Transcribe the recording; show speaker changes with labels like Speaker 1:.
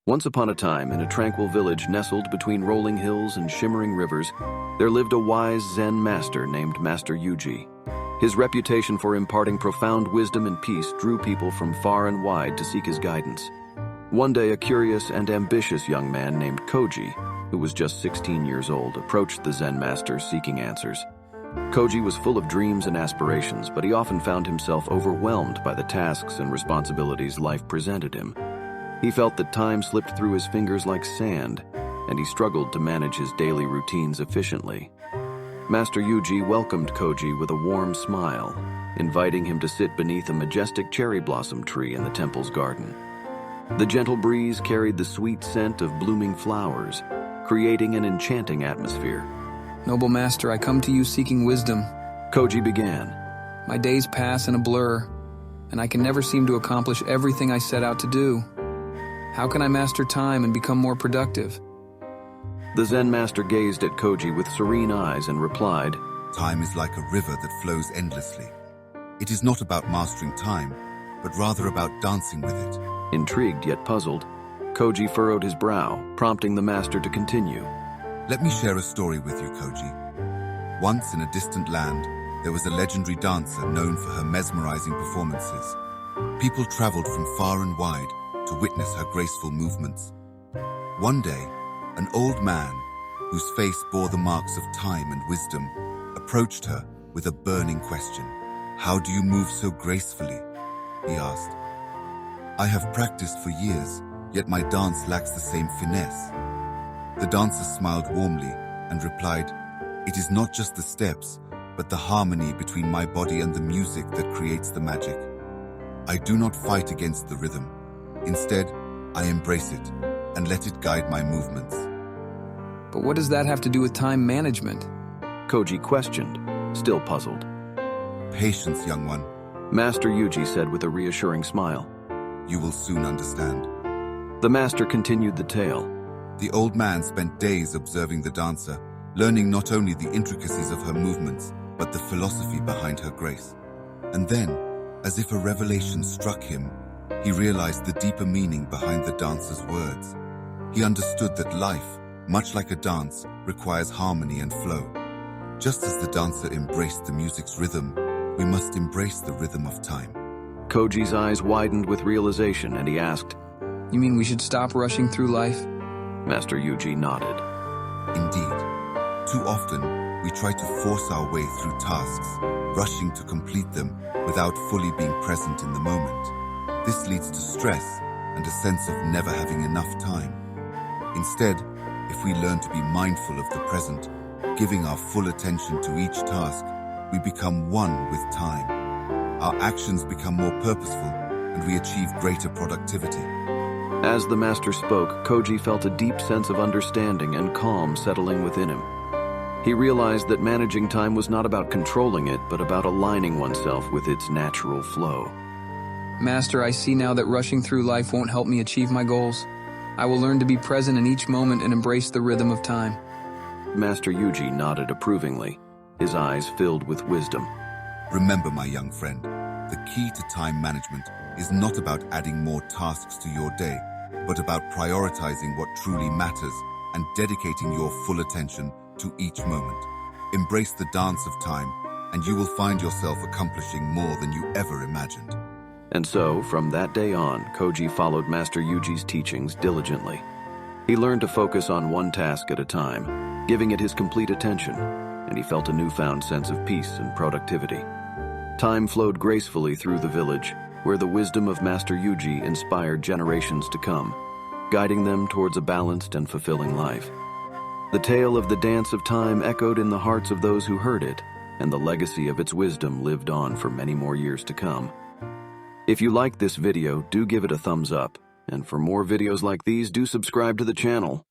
Speaker 1: Once upon a time, in a tranquil village nestled between rolling hills and shimmering rivers, there lived a wise Zen master named Master Yuji. His reputation for imparting profound wisdom and peace drew people from far and wide to seek his guidance. One day, a curious and ambitious young man named Koji, who was just 16 years old, approached the Zen master seeking answers. Koji was full of dreams and aspirations, but he often found himself overwhelmed by the tasks and responsibilities life presented him. He felt that time slipped through his fingers like sand, and he struggled to manage his daily routines efficiently. Master Yuji welcomed Koji with a warm smile, inviting him to sit beneath a majestic cherry blossom tree in the temple's garden. The gentle breeze carried the sweet scent of blooming flowers, creating an enchanting atmosphere.
Speaker 2: Noble Master, I come to you seeking wisdom.
Speaker 1: Koji began.
Speaker 2: My days pass in a blur, and I can never seem to accomplish everything I set out to do. How can I master time and become more productive?
Speaker 1: The Zen master gazed at Koji with serene eyes and replied,
Speaker 3: Time is like a river that flows endlessly. It is not about mastering time, but rather about dancing with it.
Speaker 1: Intrigued yet puzzled, Koji furrowed his brow, prompting the master to continue.
Speaker 3: Let me share a story with you, Koji. Once in a distant land, there was a legendary dancer known for her mesmerizing performances. People traveled from far and wide to witness her graceful movements. One day, an old man, whose face bore the marks of time and wisdom, approached her with a burning question. How do you move so gracefully? He asked. I have practiced for years, yet my dance lacks the same finesse. The dancer smiled warmly and replied, It is not just the steps, but the harmony between my body and the music that creates the magic. I do not fight against the rhythm. Instead, I embrace it and let it guide my movements.
Speaker 2: But what does that have to do with time management?
Speaker 1: Koji questioned, still puzzled.
Speaker 3: Patience, young one.
Speaker 1: Master Yuji said with a reassuring smile.
Speaker 3: You will soon understand.
Speaker 1: The master continued the tale.
Speaker 3: The old man spent days observing the dancer, learning not only the intricacies of her movements, but the philosophy behind her grace. And then, as if a revelation struck him, he realized the deeper meaning behind the dancer's words. He understood that life, much like a dance, requires harmony and flow. Just as the dancer embraced the music's rhythm, we must embrace the rhythm of time.
Speaker 1: Koji's eyes widened with realization, and he asked,
Speaker 2: You mean we should stop rushing through life?
Speaker 1: Master Yuji nodded.
Speaker 3: Indeed. Too often, we try to force our way through tasks, rushing to complete them without fully being present in the moment. This leads to stress and a sense of never having enough time. Instead, if we learn to be mindful of the present, giving our full attention to each task, we become one with time. Our actions become more purposeful and we achieve greater productivity.
Speaker 1: As the master spoke, Koji felt a deep sense of understanding and calm settling within him. He realized that managing time was not about controlling it, but about aligning oneself with its natural flow.
Speaker 2: Master, I see now that rushing through life won't help me achieve my goals. I will learn to be present in each moment and embrace the rhythm of time.
Speaker 1: Master Yuji nodded approvingly, his eyes filled with wisdom.
Speaker 3: Remember, my young friend, the key to time management is not about adding more tasks to your day, but about prioritizing what truly matters and dedicating your full attention to each moment. Embrace the dance of time, and you will find yourself accomplishing more than you ever imagined.
Speaker 1: And so, from that day on, Koji followed Master Yuji's teachings diligently. He learned to focus on one task at a time, giving it his complete attention, and he felt a newfound sense of peace and productivity. Time flowed gracefully through the village, where the wisdom of Master Yuji inspired generations to come, guiding them towards a balanced and fulfilling life. The tale of the dance of time echoed in the hearts of those who heard it, and the legacy of its wisdom lived on for many more years to come. If you liked this video, do give it a thumbs up, and for more videos like these, do subscribe to the channel.